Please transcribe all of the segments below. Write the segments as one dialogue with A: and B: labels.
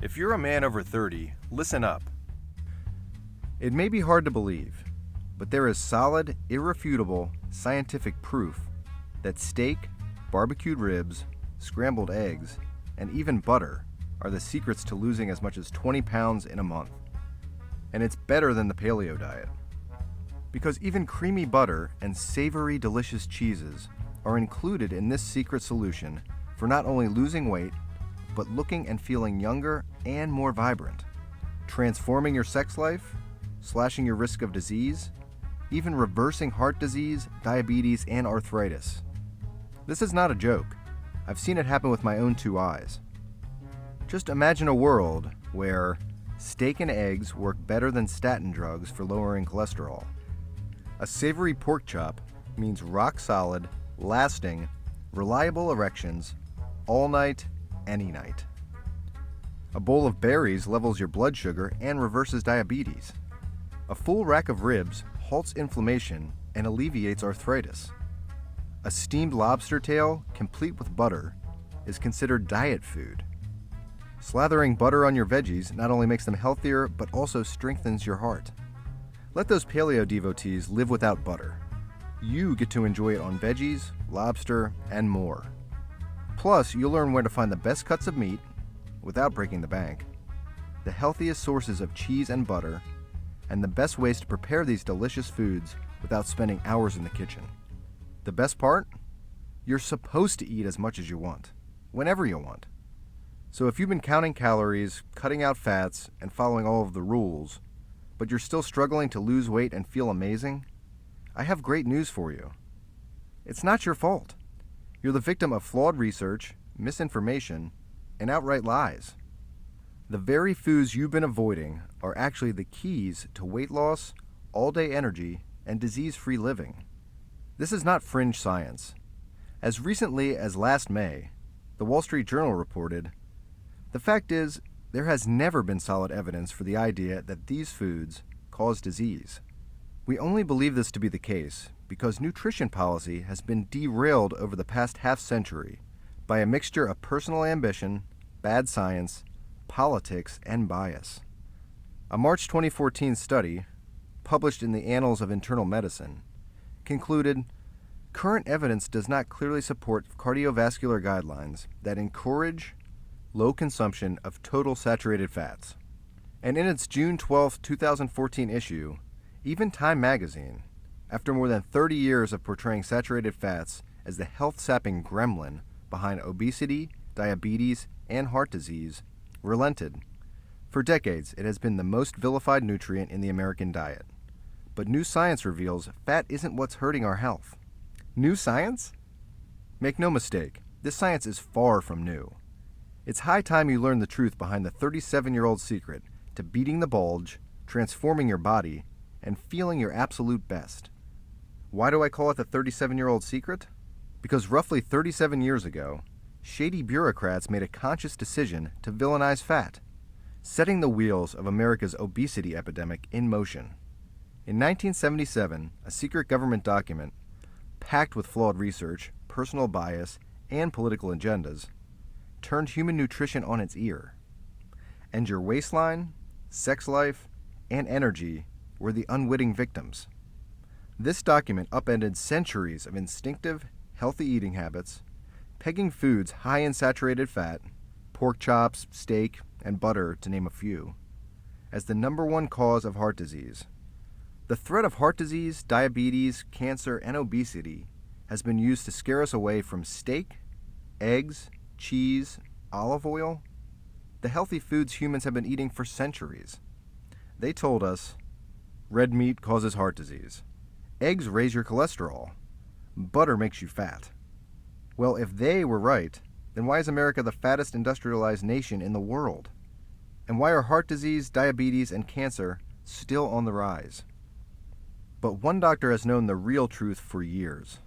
A: If you're a man over 30, listen up.
B: It may be hard to believe, but there is solid, irrefutable scientific proof that steak, barbecued ribs, scrambled eggs, and even butter are the secrets to losing as much as 20 pounds in a month. And it's better than the paleo diet. Because even creamy butter and savory, delicious cheeses are included in this secret solution for not only losing weight, but looking and feeling younger and more vibrant, transforming your sex life, slashing your risk of disease, even reversing heart disease, diabetes, and arthritis. This is not a joke. I've seen it happen with my own two eyes. Just imagine a world where steak and eggs work better than statin drugs for lowering cholesterol. A savory pork chop means rock solid, lasting, reliable erections all night, any night. A bowl of berries levels your blood sugar and reverses diabetes. A full rack of ribs halts inflammation and alleviates arthritis. A steamed lobster tail, complete with butter, is considered diet food. Slathering butter on your veggies not only makes them healthier, but also strengthens your heart. Let those paleo devotees live without butter. You get to enjoy it on veggies, lobster, and more. Plus, you'll learn where to find the best cuts of meat, without breaking the bank, the healthiest sources of cheese and butter, and the best ways to prepare these delicious foods without spending hours in the kitchen. The best part? You're supposed to eat as much as you want, whenever you want. So if you've been counting calories, cutting out fats, and following all of the rules, but you're still struggling to lose weight and feel amazing, I have great news for you. It's not your fault. You're the victim of flawed research, misinformation, and outright lies. The very foods you've been avoiding are actually the keys to weight loss, all-day energy, and disease-free living. This is not fringe science. As recently as last May, the Wall Street Journal reported, "The fact is, there has never been solid evidence for the idea that these foods cause disease. We only believe this to be the case because nutrition policy has been derailed over the past half-century by a mixture of personal ambition, bad science, politics, and bias." A March 2014 study, published in the Annals of Internal Medicine, concluded, "Current evidence does not clearly support cardiovascular guidelines that encourage low consumption of total saturated fats." And in its June 12, 2014 issue, even Time magazine, after more than 30 years of portraying saturated fats as the health-sapping gremlin behind obesity, diabetes, and heart disease, relented. For decades, it has been the most vilified nutrient in the American diet. But new science reveals fat isn't what's hurting our health. New science? Make no mistake, this science is far from new. It's high time you learn the truth behind the 37-year-old secret to beating the bulge, transforming your body, and feeling your absolute best. Why do I call it the 37-year-old secret? Because roughly 37 years ago, shady bureaucrats made a conscious decision to villainize fat, setting the wheels of America's obesity epidemic in motion. In 1977, a secret government document, packed with flawed research, personal bias, and political agendas, turned human nutrition on its ear. And your waistline, sex life, and energy were the unwitting victims. This document upended centuries of instinctive, healthy eating habits, pegging foods high in saturated fat, pork chops, steak, and butter, to name a few, as the number one cause of heart disease. The threat of heart disease, diabetes, cancer, and obesity has been used to scare us away from steak, eggs, cheese, olive oil, the healthy foods humans have been eating for centuries. They told us, red meat causes heart disease. Eggs raise your cholesterol. Butter makes you fat. Well, if they were right, then why is America the fattest industrialized nation in the world? And why are heart disease, diabetes, and cancer still on the rise? But one doctor has known the real truth for years.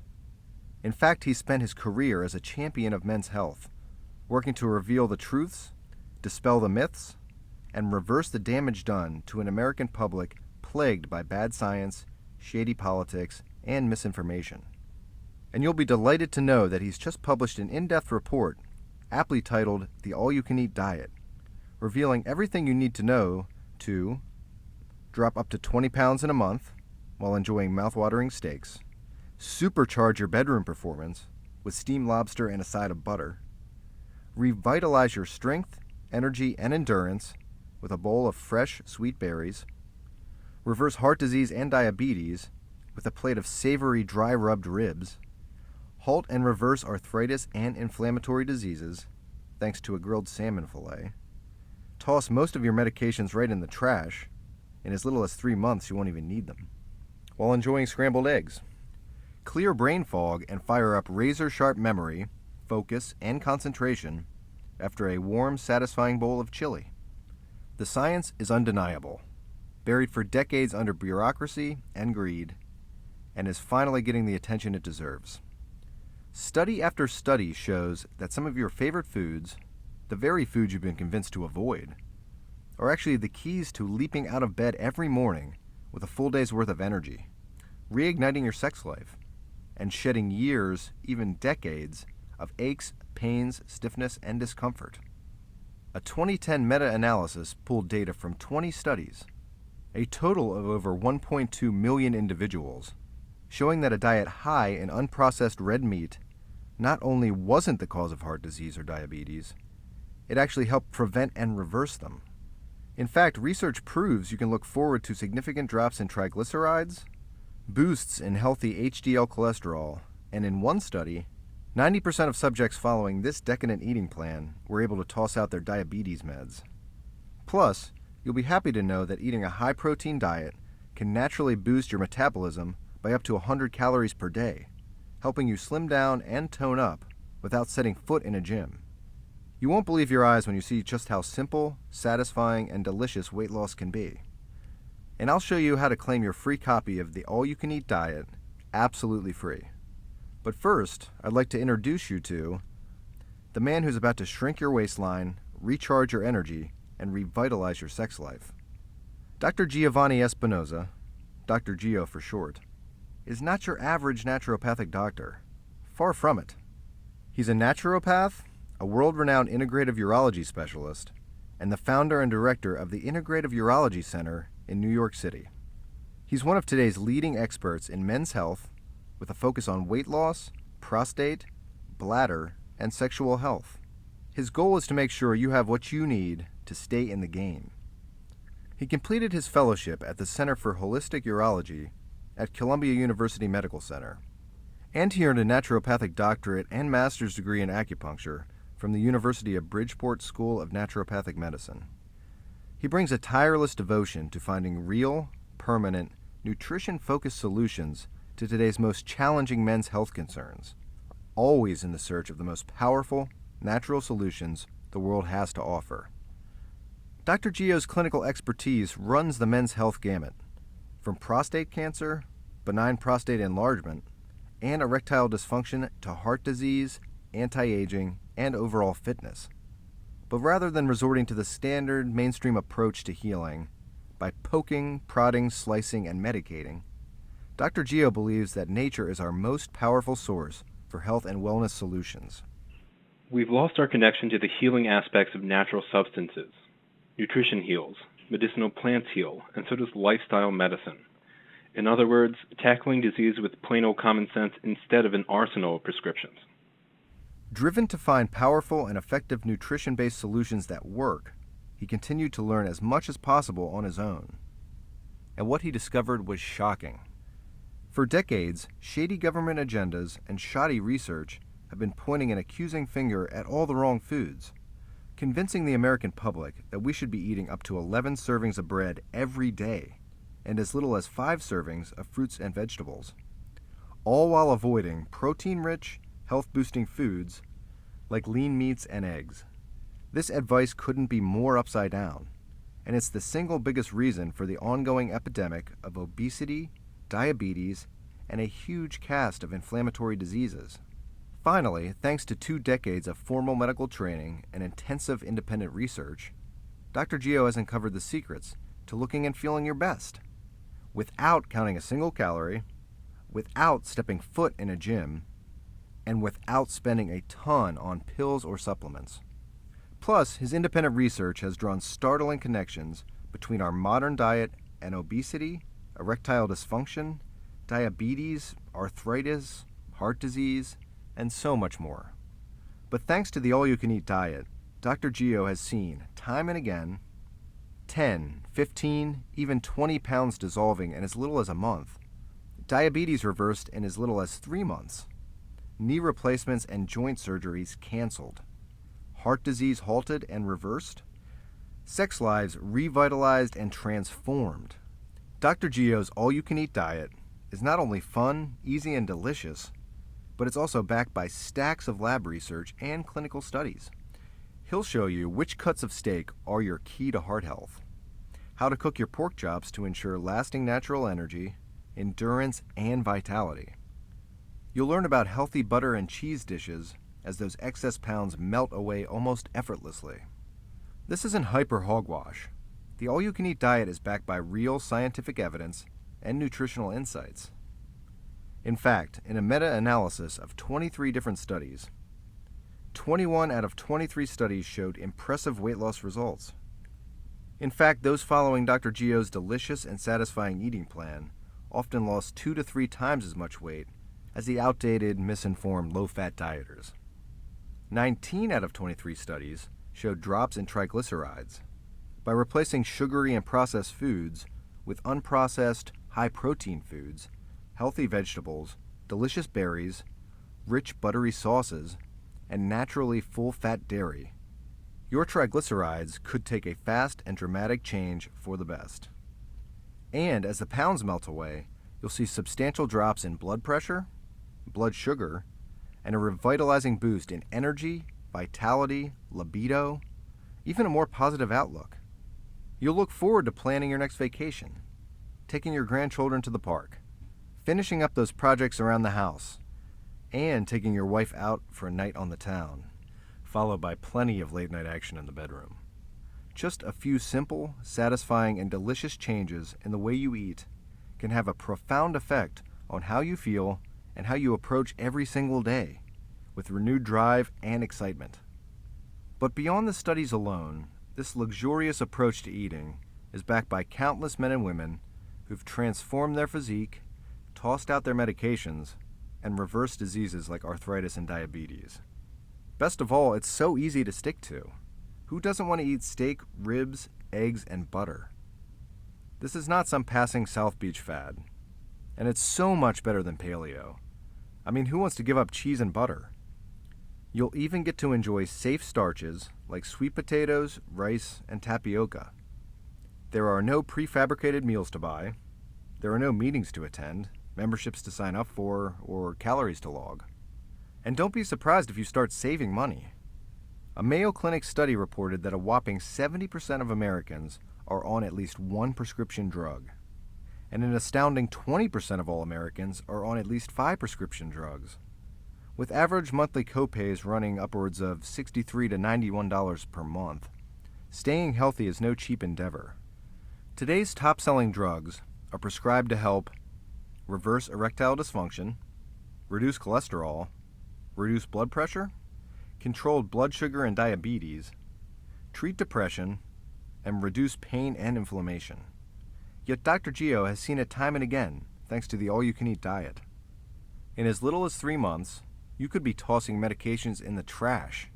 B: In fact, he spent his career as a champion of men's health, working to reveal the truths, dispel the myths, and reverse the damage done to an American public plagued by bad science, shady politics, and misinformation. And you'll be delighted to know that he's just published an in-depth report, aptly titled The All-You-Can-Eat Diet, revealing everything you need to know to drop up to 20 pounds in a month while enjoying mouthwatering steaks, supercharge your bedroom performance with steamed lobster and a side of butter, revitalize your strength, energy, and endurance with a bowl of fresh, sweet berries, reverse heart disease and diabetes with a plate of savory, dry-rubbed ribs, halt and reverse arthritis and inflammatory diseases thanks to a grilled salmon fillet, toss most of your medications right in the trash. In as little as 3 months, you won't even need them, while enjoying scrambled eggs. Clear brain fog and fire up razor-sharp memory, focus, and concentration after a warm, satisfying bowl of chili. The science is undeniable, buried for decades under bureaucracy and greed, and is finally getting the attention it deserves. Study after study shows that some of your favorite foods, the very foods you've been convinced to avoid, are actually the keys to leaping out of bed every morning with a full day's worth of energy, reigniting your sex life, and shedding years, even decades, of aches, pains, stiffness, and discomfort. A 2010 meta-analysis pulled data from 20 studies, a total of over 1.2 million individuals, showing that a diet high in unprocessed red meat not only wasn't the cause of heart disease or diabetes, it actually helped prevent and reverse them. In fact, research proves you can look forward to significant drops in triglycerides, boosts in healthy HDL cholesterol, and in one study, 90% of subjects following this decadent eating plan were able to toss out their diabetes meds. Plus, you'll be happy to know that eating a high-protein diet can naturally boost your metabolism by up to 100 calories per day, helping you slim down and tone up without setting foot in a gym. You won't believe your eyes when you see just how simple, satisfying, and delicious weight loss can be. And I'll show you how to claim your free copy of the All-You-Can-Eat Diet, absolutely free. But first, I'd like to introduce you to the man who's about to shrink your waistline, recharge your energy, and revitalize your sex life. Dr. Giovanni Espinoza, Dr. Gio for short, is not your average naturopathic doctor. Far from it. He's a naturopath, a world-renowned integrative urology specialist, and the founder and director of the Integrative Urology Center in New York City. He's one of today's leading experts in men's health, with a focus on weight loss, prostate, bladder, and sexual health. His goal is to make sure you have what you need to stay in the game. He completed his fellowship at the Center for Holistic Urology at Columbia University Medical Center, and he earned a naturopathic doctorate and master's degree in acupuncture from the University of Bridgeport School of Naturopathic Medicine. He brings a tireless devotion to finding real, permanent, nutrition-focused solutions to today's most challenging men's health concerns, always in the search of the most powerful, natural solutions the world has to offer. Dr. Gio's clinical expertise runs the men's health gamut, from prostate cancer, benign prostate enlargement, and erectile dysfunction to heart disease, anti-aging, and overall fitness. But rather than resorting to the standard mainstream approach to healing by poking, prodding, slicing, and medicating, Dr. Gio believes that nature is our most powerful source for health and wellness solutions.
C: We've lost our connection to the healing aspects of natural substances. Nutrition heals, medicinal plants heal, and so does lifestyle medicine. In other words, tackling disease with plain old common sense instead of an arsenal of prescriptions.
B: Driven to find powerful and effective nutrition-based solutions that work, he continued to learn as much as possible on his own. And what he discovered was shocking. For decades, shady government agendas and shoddy research have been pointing an accusing finger at all the wrong foods, convincing the American public that we should be eating up to 11 servings of bread every day and as little as 5 servings of fruits and vegetables, all while avoiding protein-rich, health-boosting foods like lean meats and eggs. This advice couldn't be more upside down, and it's the single biggest reason for the ongoing epidemic of obesity, diabetes, and a huge cast of inflammatory diseases. Finally, thanks to 2 decades of formal medical training and intensive independent research, Dr. Gio has uncovered the secrets to looking and feeling your best, without counting a single calorie, without stepping foot in a gym, and without spending a ton on pills or supplements. Plus, his independent research has drawn startling connections between our modern diet and obesity, erectile dysfunction, diabetes, arthritis, heart disease, and so much more. But thanks to the all-you-can-eat diet, Dr. Gio has seen, time and again, 10, 15, even 20 pounds dissolving in as little as a month, diabetes reversed in as little as 3 months, knee replacements and joint surgeries canceled, heart disease halted and reversed, sex lives revitalized and transformed. Dr. Gio's all-you-can-eat diet is not only fun, easy, and delicious, but it's also backed by stacks of lab research and clinical studies. He'll show you which cuts of steak are your key to heart health, how to cook your pork chops to ensure lasting natural energy, endurance, and vitality. You'll learn about healthy butter and cheese dishes as those excess pounds melt away almost effortlessly. This isn't hype or hogwash. The all-you-can-eat diet is backed by real scientific evidence and nutritional insights. In fact, in a meta-analysis of 23 different studies, 21 out of 23 studies showed impressive weight loss results. In fact, those following Dr. Gio's delicious and satisfying eating plan often lost 2 to 3 times as much weight as the outdated, misinformed, low-fat dieters. 19 out of 23 studies showed drops in triglycerides. By replacing sugary and processed foods with unprocessed, high-protein foods, healthy vegetables, delicious berries, rich buttery sauces, and naturally full-fat dairy, your triglycerides could take a fast and dramatic change for the best. And as the pounds melt away, you'll see substantial drops in blood pressure, blood sugar, and a revitalizing boost in energy, vitality, libido, even a more positive outlook. You'll look forward to planning your next vacation, taking your grandchildren to the park, finishing up those projects around the house, and taking your wife out for a night on the town, followed by plenty of late-night action in the bedroom. Just a few simple, satisfying, and delicious changes in the way you eat can have a profound effect on how you feel and how you approach every single day, with renewed drive and excitement. But beyond the studies alone, this luxurious approach to eating is backed by countless men and women who've transformed their physique, tossed out their medications, and reversed diseases like arthritis and diabetes. Best of all, it's so easy to stick to. Who doesn't want to eat steak, ribs, eggs, and butter? This is not some passing South Beach fad. And it's so much better than paleo. I mean, who wants to give up cheese and butter? You'll even get to enjoy safe starches like sweet potatoes, rice, and tapioca. There are no prefabricated meals to buy. There are no meetings to attend, memberships to sign up for, or calories to log. And don't be surprised if you start saving money. A Mayo Clinic study reported that a whopping 70% of Americans are on at least one prescription drug, and an astounding 20% of all Americans are on at least 5 prescription drugs. With average monthly copays running upwards of $63 to $91 per month, staying healthy is no cheap endeavor. Today's top-selling drugs are prescribed to help reverse erectile dysfunction, reduce cholesterol, reduce blood pressure, control blood sugar and diabetes, treat depression, and reduce pain and inflammation. Yet Dr. Gio has seen it time and again thanks to the all-you-can-eat diet. In as little as 3 months, you could be tossing medications in the trash.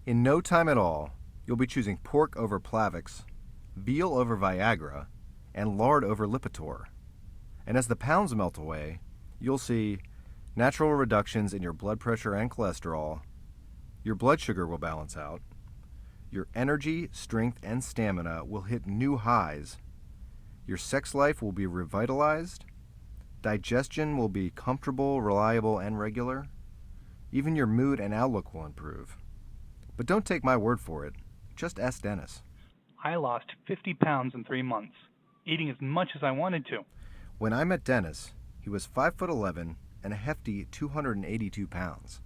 B: In no time at all, you'll be choosing pork over Plavix, veal over Viagra, and lard over Lipitor. And as the pounds melt away, you'll see natural reductions in your blood pressure and cholesterol, your blood sugar will balance out, your energy, strength, and stamina will hit new highs, your sex life will be revitalized, digestion will be comfortable, reliable, and regular, even your mood and outlook will improve. But don't take my word for it, just ask Dennis.
D: I lost 50 pounds in 3 months, eating as much as I wanted to.
B: When I met Dennis, he was 5'11" and a hefty 282 pounds.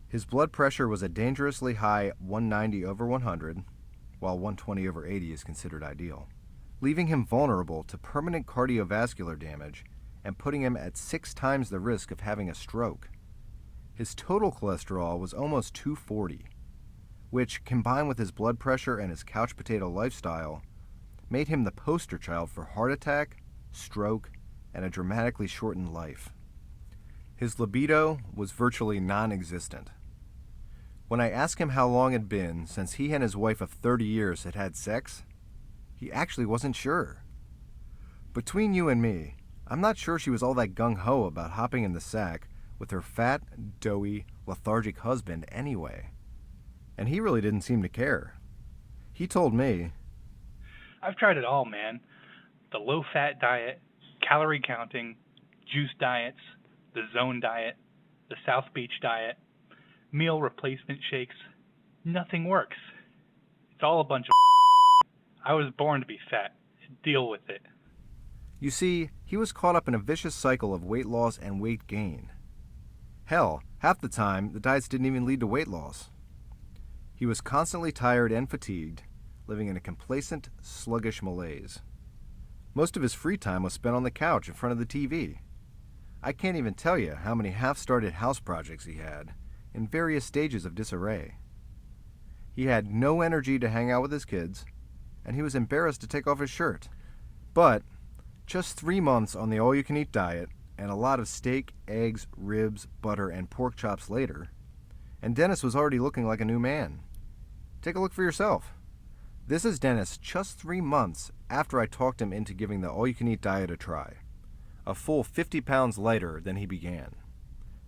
B: His blood pressure was a dangerously high 190 over 100, while 120 over 80 is considered ideal, leaving him vulnerable to permanent cardiovascular damage and putting him at 6 times the risk of having a stroke. His total cholesterol was almost 240, which, combined with his blood pressure and his couch potato lifestyle, made him the poster child for heart attack, stroke, and a dramatically shortened life. His libido was virtually non-existent. When I asked him how long it had been since he and his wife of 30 years had had sex, he actually wasn't sure. Between you and me, I'm not sure she was all that gung-ho about hopping in the sack with her fat, doughy, lethargic husband anyway. And he really didn't seem to care. He told me,
D: I've tried it all, man. The low-fat diet, calorie counting, juice diets, the zone diet, the South Beach diet, meal replacement shakes. Nothing works. It's all a bunch of I was born to be fat. Deal with it.
B: you see, he was caught up in a vicious cycle of weight loss and weight gain. Hell, half the time, the diets didn't even lead to weight loss. He was constantly tired and fatigued, living in a complacent, sluggish malaise. Most of his free time was spent on the couch in front of the TV. I can't even tell you how many half-started house projects he had, in various stages of disarray. He had no energy to hang out with his kids, and he was embarrassed to take off his shirt. But just 3 months on the all-you-can-eat diet, and a lot of steak, eggs, ribs, butter, and pork chops later, and Dennis was already looking like a new man. Take a look for yourself. This is Dennis just 3 months after I talked him into giving the all-you-can-eat diet a try. A full 50 pounds lighter than he began.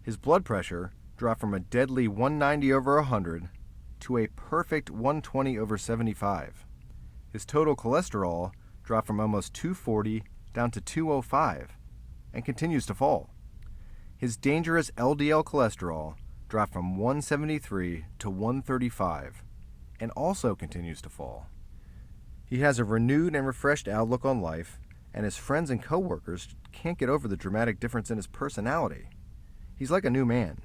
B: His blood pressure dropped from a deadly 190 over 100 to a perfect 120 over 75. His total cholesterol dropped from almost 240 down to 205 and continues to fall. His dangerous LDL cholesterol dropped from 173 to 135 and also continues to fall. He has a renewed and refreshed outlook on life, and his friends and coworkers can't get over the dramatic difference in his personality. He's like a new man.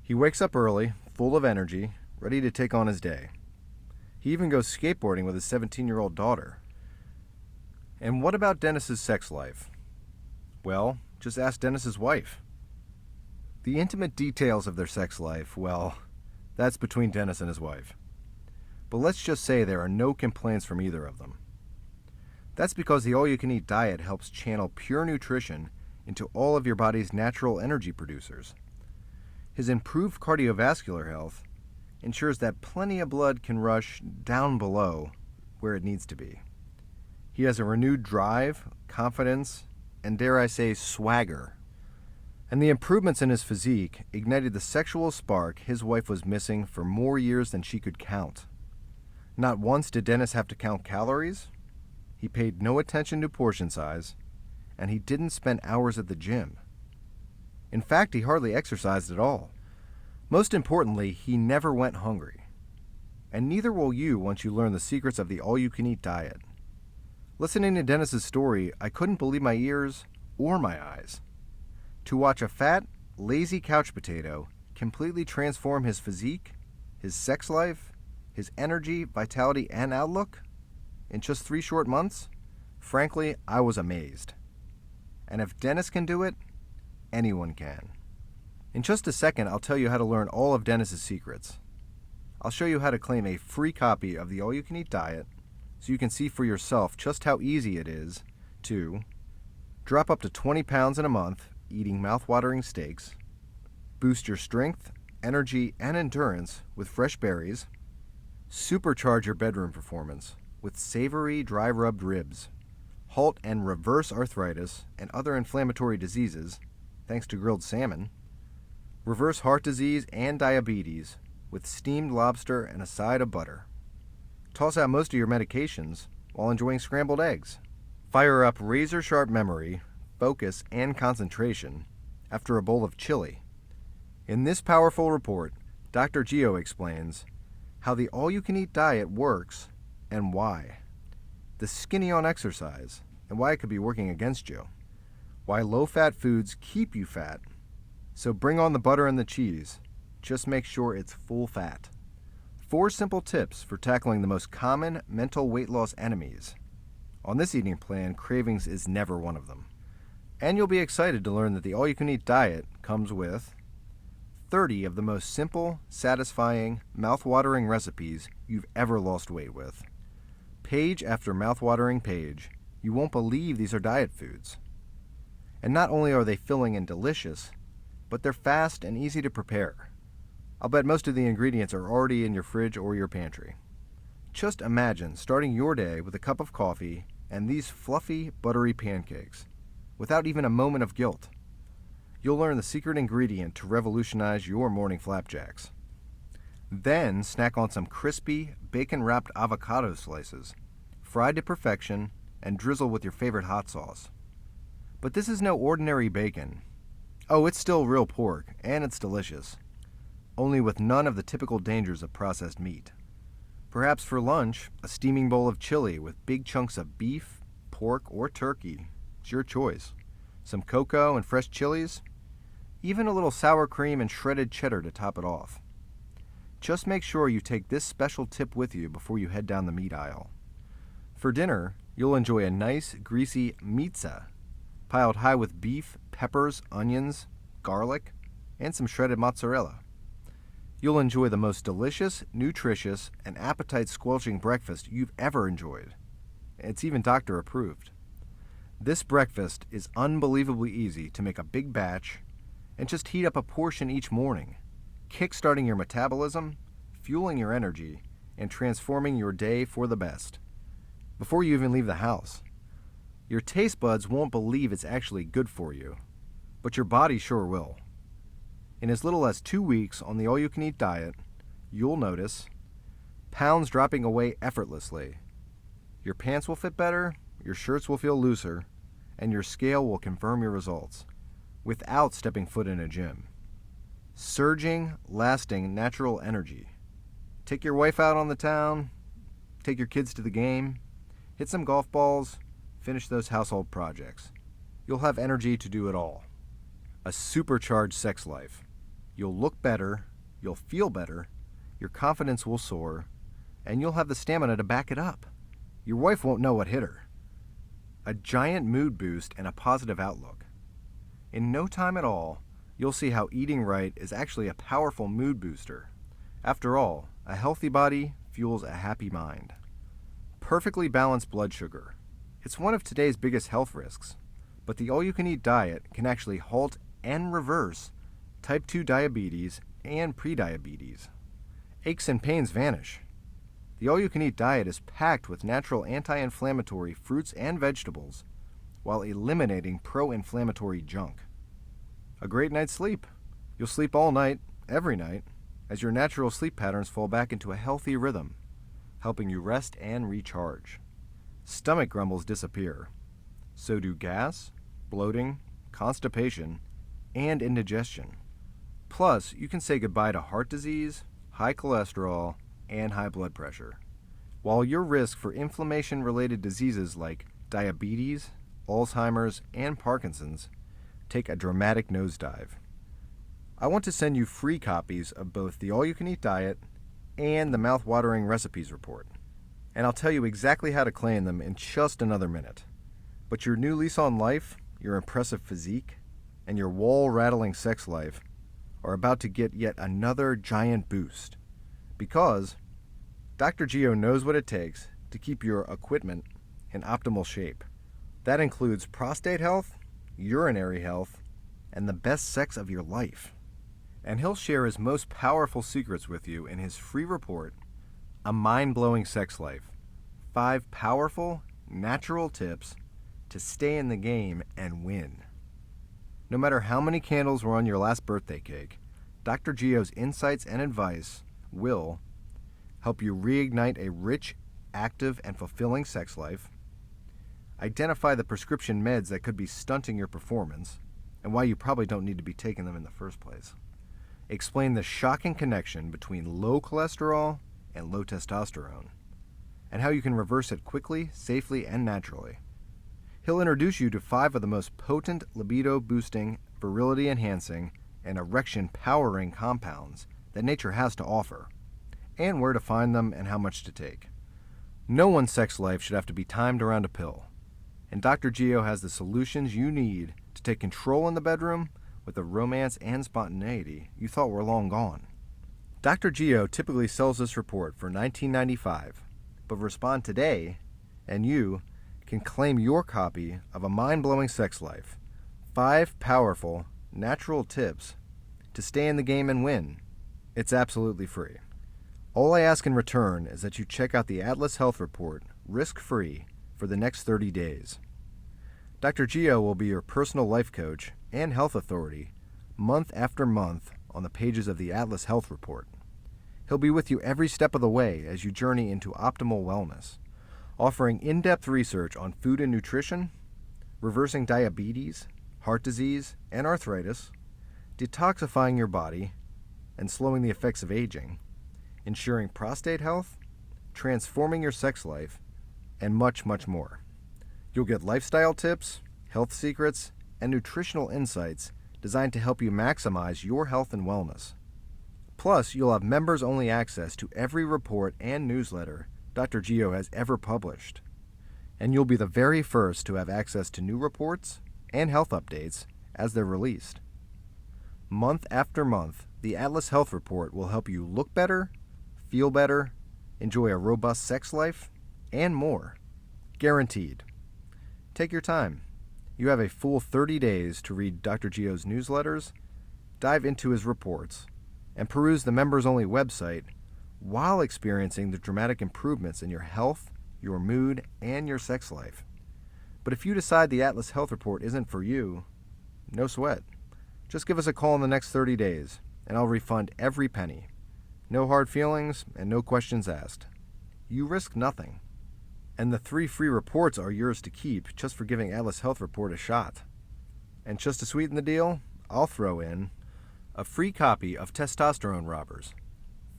B: He wakes up early, full of energy, ready to take on his day. He even goes skateboarding with his 17-year-old daughter. And what about Dennis's sex life? Well, just ask Dennis's wife. The intimate details of their sex life, well, that's between Dennis and his wife. But let's just say there are no complaints from either of them. That's because the all-you-can-eat diet helps channel pure nutrition into all of your body's natural energy producers. His improved cardiovascular health ensures that plenty of blood can rush down below where it needs to be. He has a renewed drive, confidence, and dare I say, swagger. And the improvements in his physique ignited the sexual spark his wife was missing for more years than she could count. Not once did Dennis have to count calories. He paid no attention to portion size, and he didn't spend hours at the gym. In fact, he hardly exercised at all. Most importantly, he never went hungry. And neither will you once you learn the secrets of the all-you-can-eat diet. Listening to Dennis's story, I couldn't believe my ears or my eyes. To watch a fat, lazy couch potato completely transform his physique, his sex life, his energy, vitality, and outlook in just 3 short months, frankly, I was amazed. And if Dennis can do it, anyone can. In just a second, I'll tell you how to learn all of Dennis's secrets. I'll show you how to claim a free copy of the all-you-can-eat diet so you can see for yourself just how easy it is to drop up to 20 pounds in a month eating mouth-watering steaks, boost your strength, energy, and endurance with fresh berries, supercharge your bedroom performance with savory dry-rubbed ribs, halt and reverse arthritis and other inflammatory diseases thanks to grilled salmon, reverse heart disease and diabetes with steamed lobster and a side of butter. Toss out most of your medications while enjoying scrambled eggs. Fire up razor-sharp memory, focus, and concentration after a bowl of chili. In this powerful report, Dr. Geo explains how the all-you-can-eat diet works and why. The skinny on exercise and why it could be working against you. Why low-fat foods keep you fat. So bring on the butter and the cheese. Just make sure it's full fat. 4 simple tips for tackling the most common mental weight loss enemies. On this eating plan, cravings is never one of them. And you'll be excited to learn that the all-you-can-eat diet comes with 30 of the most simple, satisfying, mouth-watering recipes you've ever lost weight with. Page after mouth-watering page, you won't believe these are diet foods. And not only are they filling and delicious, but they're fast and easy to prepare. I'll bet most of the ingredients are already in your fridge or your pantry. Just imagine starting your day with a cup of coffee and these fluffy, buttery pancakes, without even a moment of guilt. You'll learn the secret ingredient to revolutionize your morning flapjacks. Then snack on some crispy, bacon-wrapped avocado slices, fried to perfection, and drizzle with your favorite hot sauce. But this is no ordinary bacon. Oh, it's still real pork, and it's delicious, only with none of the typical dangers of processed meat. Perhaps for lunch, a steaming bowl of chili with big chunks of beef, pork, or turkey. It's your choice. Some cocoa and fresh chilies, even a little sour cream and shredded cheddar to top it off. Just make sure you take this special tip with you before you head down the meat aisle. For dinner, you'll enjoy a nice, greasy pizza, piled high with beef, peppers, onions, garlic, and some shredded mozzarella. You'll enjoy the most delicious, nutritious, and appetite-squelching breakfast you've ever enjoyed. It's even doctor approved. This breakfast is unbelievably easy to make a big batch and just heat up a portion each morning, kickstarting your metabolism, fueling your energy, and transforming your day for the best. Before you even leave the house, your taste buds won't believe it's actually good for you, but your body sure will. In as little as 2 weeks on the all-you-can-eat diet, you'll notice pounds dropping away effortlessly. Your pants will fit better, your shirts will feel looser, and your scale will confirm your results without stepping foot in a gym. Surging, lasting, natural energy. Take your wife out on the town, take your kids to the game, hit some golf balls, finish those household projects. You'll have energy to do it all. A supercharged sex life. You'll look better, you'll feel better, your confidence will soar, and you'll have the stamina to back it up. Your wife won't know what hit her. A giant mood boost and a positive outlook. In no time at all, you'll see how eating right is actually a powerful mood booster. After all, a healthy body fuels a happy mind. Perfectly balanced blood sugar. It's one of today's biggest health risks, but the all-you-can-eat diet can actually halt and reverse type 2 diabetes and prediabetes. Aches and pains vanish. The all-you-can-eat diet is packed with natural anti-inflammatory fruits and vegetables while eliminating pro-inflammatory junk. A great night's sleep. You'll sleep all night, every night, as your natural sleep patterns fall back into a healthy rhythm, helping you rest and recharge. Stomach grumbles disappear. So do gas, bloating, constipation, and indigestion. Plus, you can say goodbye to heart disease, high cholesterol, and high blood pressure, while your risk for inflammation-related diseases like diabetes, Alzheimer's, and Parkinson's take a dramatic nosedive. I want to send you free copies of both the All-You-Can-Eat Diet and the Mouth-Watering Recipes Report, and I'll tell you exactly how to claim them in just another minute. But your new lease on life, your impressive physique, and your wall-rattling sex life are about to get yet another giant boost, because Dr. Geo knows what it takes to keep your equipment in optimal shape. That includes prostate health, urinary health, and the best sex of your life. And he'll share his most powerful secrets with you in his free report, A Mind-Blowing Sex Life. 5 powerful, natural tips to stay in the game and win. No matter how many candles were on your last birthday cake, Dr. Geo's insights and advice will help you reignite a rich, active, and fulfilling sex life, identify the prescription meds that could be stunting your performance, and why you probably don't need to be taking them in the first place, explain the shocking connection between low cholesterol and low testosterone, and how you can reverse it quickly, safely, and naturally. He'll introduce you to 5 of the most potent libido-boosting, virility-enhancing, and erection-powering compounds that nature has to offer, and where to find them and how much to take. No one's sex life should have to be timed around a pill, and Dr. Geo has the solutions you need to take control in the bedroom with the romance and spontaneity you thought were long gone. Dr. Geo typically sells this report for $19.95, but respond today, and you can claim your copy of A Mind-Blowing Sex Life, 5 powerful, natural tips to stay in the game and win. It's absolutely free. All I ask in return is that you check out the Atlas Health Report risk-free for the next 30 days. Dr. Geo will be your personal life coach and health authority month after month on the pages of the Atlas Health Report. He'll be with you every step of the way as you journey into optimal wellness, offering in-depth research on food and nutrition, reversing diabetes, heart disease, and arthritis, detoxifying your body and slowing the effects of aging, ensuring prostate health, transforming your sex life, and much, much more. You'll get lifestyle tips, health secrets, and nutritional insights designed to help you maximize your health and wellness. Plus, you'll have members-only access to every report and newsletter Dr. Geo has ever published. And you'll be the very first to have access to new reports and health updates as they're released. Month after month, the Atlas Health Report will help you look better, feel better, enjoy a robust sex life, and more. Guaranteed. Take your time. You have a full 30 days to read Dr. Geo's newsletters, dive into his reports, and peruse the members-only website while experiencing the dramatic improvements in your health, your mood, and your sex life. But if you decide the Atlas Health Report isn't for you, no sweat. Just give us a call in the next 30 days, and I'll refund every penny. No hard feelings and no questions asked. You risk nothing. And the 3 free reports are yours to keep just for giving Atlas Health Report a shot. And just to sweeten the deal, I'll throw in a free copy of Testosterone Robbers,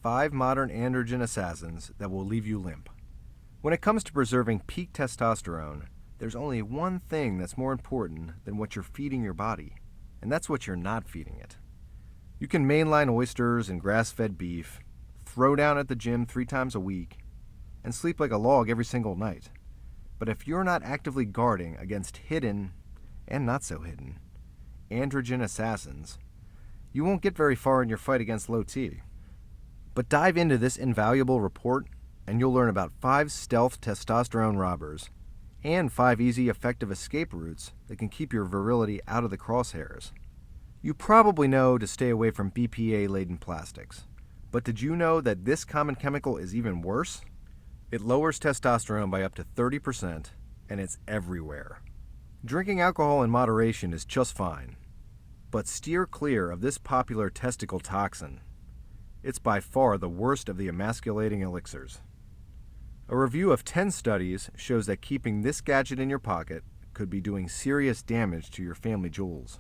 B: 5 modern androgen assassins that will leave you limp. When it comes to preserving peak testosterone, there's only one thing that's more important than what you're feeding your body, and that's what you're not feeding it. You can mainline oysters and grass-fed beef, throw down at the gym 3 times a week, and sleep like a log every single night. But if you're not actively guarding against hidden, and not so hidden, androgen assassins, you won't get very far in your fight against low T. But dive into this invaluable report, and you'll learn about 5 stealth testosterone robbers, and 5 easy, effective escape routes that can keep your virility out of the crosshairs. You probably know to stay away from BPA-laden plastics, but did you know that this common chemical is even worse? It lowers testosterone by up to 30%, and it's everywhere. Drinking alcohol in moderation is just fine, but steer clear of this popular testicle toxin. It's by far the worst of the emasculating elixirs. A review of 10 studies shows that keeping this gadget in your pocket could be doing serious damage to your family jewels.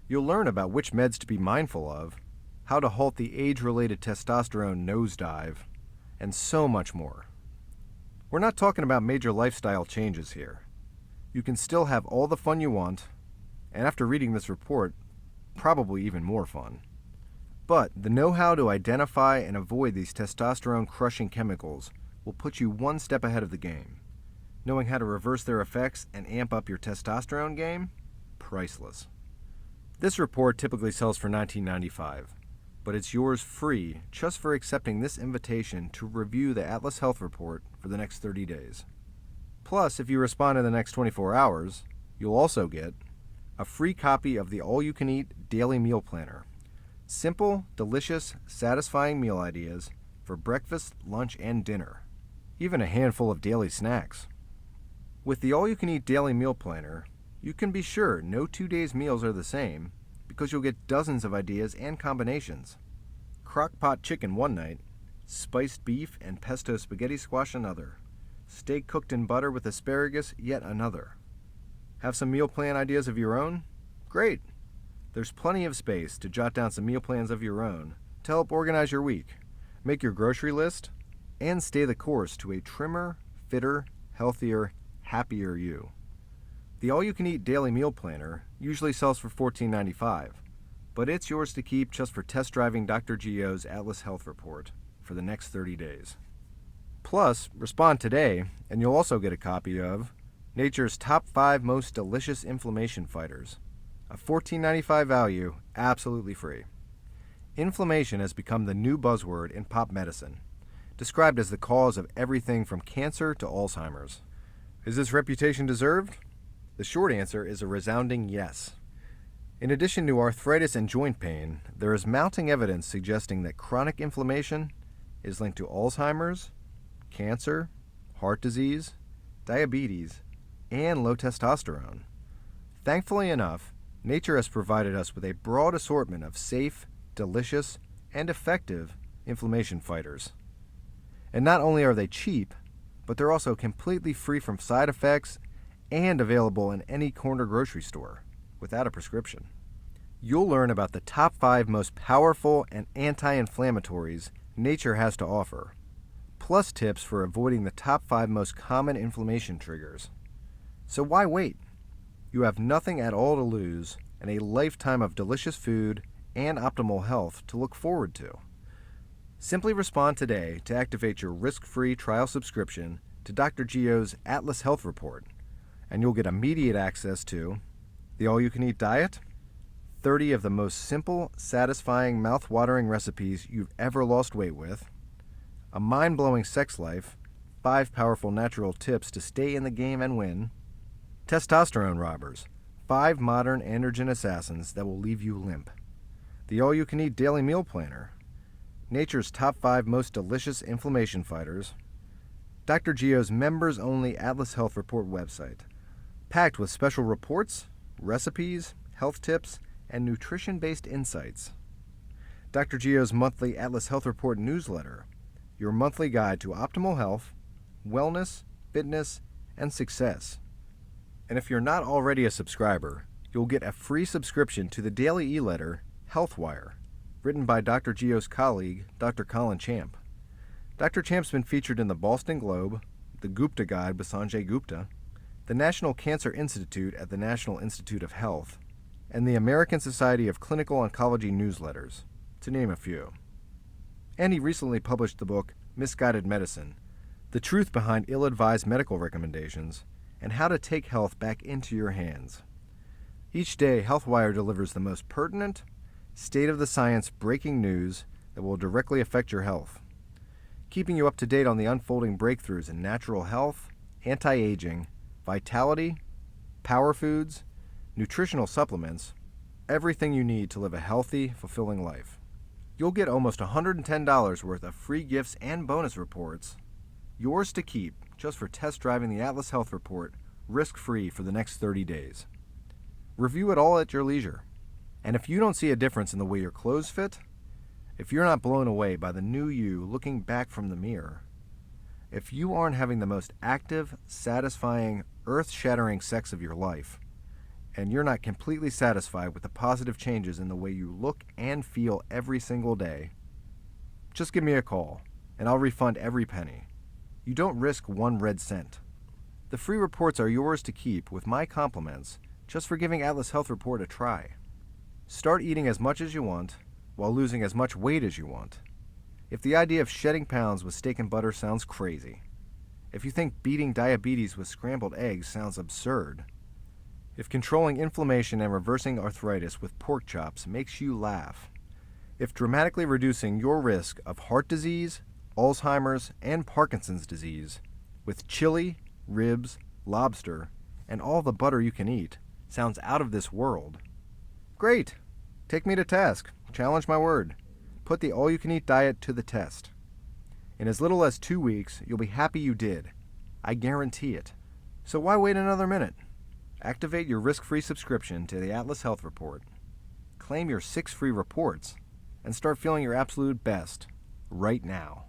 B: You'll learn about which meds to be mindful of, how to halt the age-related testosterone nosedive, and so much more. We're not talking about major lifestyle changes here. You can still have all the fun you want, and after reading this report, probably even more fun. But the know-how to identify and avoid these testosterone-crushing chemicals will put you one step ahead of the game. Knowing how to reverse their effects and amp up your testosterone game? Priceless. This report typically sells for $19.95, but it's yours free just for accepting this invitation to review the Atlas Health Report for the next 30 days. Plus, if you respond in the next 24 hours, you'll also get a free copy of the All-You-Can-Eat Daily Meal Planner. Simple, delicious, satisfying meal ideas for breakfast, lunch, and dinner. Even a handful of daily snacks. With the All-You-Can-Eat Daily Meal Planner, you can be sure no 2 days meals are the same because you'll get dozens of ideas and combinations. Crock-pot chicken one night, spiced beef and pesto spaghetti squash another, steak cooked in butter with asparagus yet another. Have some meal plan ideas of your own? Great! There's plenty of space to jot down some meal plans of your own to help organize your week, make your grocery list, and stay the course to a trimmer, fitter, healthier, happier you. The All-You-Can-Eat Daily Meal Planner usually sells for $14.95, but it's yours to keep just for test driving Dr. Geo's Atlas Health Report for the next 30 days. Plus, respond today, and you'll also get a copy of Nature's Top 5 Most Delicious Inflammation Fighters, A $14.95 value, absolutely free. Inflammation has become the new buzzword in pop medicine, described as the cause of everything from cancer to Alzheimer's. Is this reputation deserved? The short answer is a resounding yes. In addition to arthritis and joint pain, there is mounting evidence suggesting that chronic inflammation is linked to Alzheimer's, cancer, heart disease, diabetes, and low testosterone. Thankfully enough, nature has provided us with a broad assortment of safe, delicious, and effective inflammation fighters. And not only are they cheap, but they're also completely free from side effects and available in any corner grocery store without a prescription. You'll learn about the top 5 most powerful and anti-inflammatories nature has to offer, plus tips for avoiding the top 5 most common inflammation triggers. So why wait? You have nothing at all to lose and a lifetime of delicious food and optimal health to look forward to. Simply respond today to activate your risk-free trial subscription to Dr. Gio's Atlas Health Report, and you'll get immediate access to the all-you-can-eat diet, 30 of the most simple, satisfying, mouth-watering recipes you've ever lost weight with, a mind-blowing sex life, 5 powerful natural tips to stay in the game and win, testosterone robbers, 5 modern androgen assassins that will leave you limp, the all-you-can-eat daily meal planner, nature's top 5 most delicious inflammation fighters, Dr. Gio's members-only Atlas Health Report website, packed with special reports, recipes, health tips, and nutrition-based insights. Dr. Gio's monthly Atlas Health Report newsletter, your monthly guide to optimal health, wellness, fitness, and success. And if you're not already a subscriber, you'll get a free subscription to the daily e-letter HealthWire, written by Dr. Gio's colleague, Dr. Colin Champ. Dr. Champ's been featured in the Boston Globe, the Gupta Guide with Sanjay Gupta, the National Cancer Institute at the National Institute of Health, and the American Society of Clinical Oncology newsletters, to name a few. And he recently published the book Misguided Medicine, The Truth Behind Ill-Advised Medical Recommendations, and How to Take Health Back into Your Hands. Each day, HealthWire delivers the most pertinent, state-of-the-science breaking news that will directly affect your health, keeping you up to date on the unfolding breakthroughs in natural health, anti-aging, vitality, power foods, nutritional supplements, everything you need to live a healthy, fulfilling life. You'll get almost $110 worth of free gifts and bonus reports, yours to keep just for test driving the Atlas Health Report risk-free for the next 30 days. Review it all at your leisure. And if you don't see a difference in the way your clothes fit, if you're not blown away by the new you looking back from the mirror, if you aren't having the most active, satisfying, earth-shattering sex of your life, and you're not completely satisfied with the positive changes in the way you look and feel every single day, just give me a call, and I'll refund every penny. You don't risk 1 red cent. The free reports are yours to keep with my compliments just for giving Atlas Health Report a try. Start eating as much as you want while losing as much weight as you want. If the idea of shedding pounds with steak and butter sounds crazy, if you think beating diabetes with scrambled eggs sounds absurd, if controlling inflammation and reversing arthritis with pork chops makes you laugh, if dramatically reducing your risk of heart disease, Alzheimer's, and Parkinson's disease with chili, ribs, lobster, and all the butter you can eat sounds out of this world, great! Take me to task. Challenge my word. Put the all-you-can-eat diet to the test. In as little as 2 weeks, you'll be happy you did. I guarantee it. So why wait another minute? Activate your risk-free subscription to the Atlas Health Report. Claim your 6 free reports and start feeling your absolute best right now.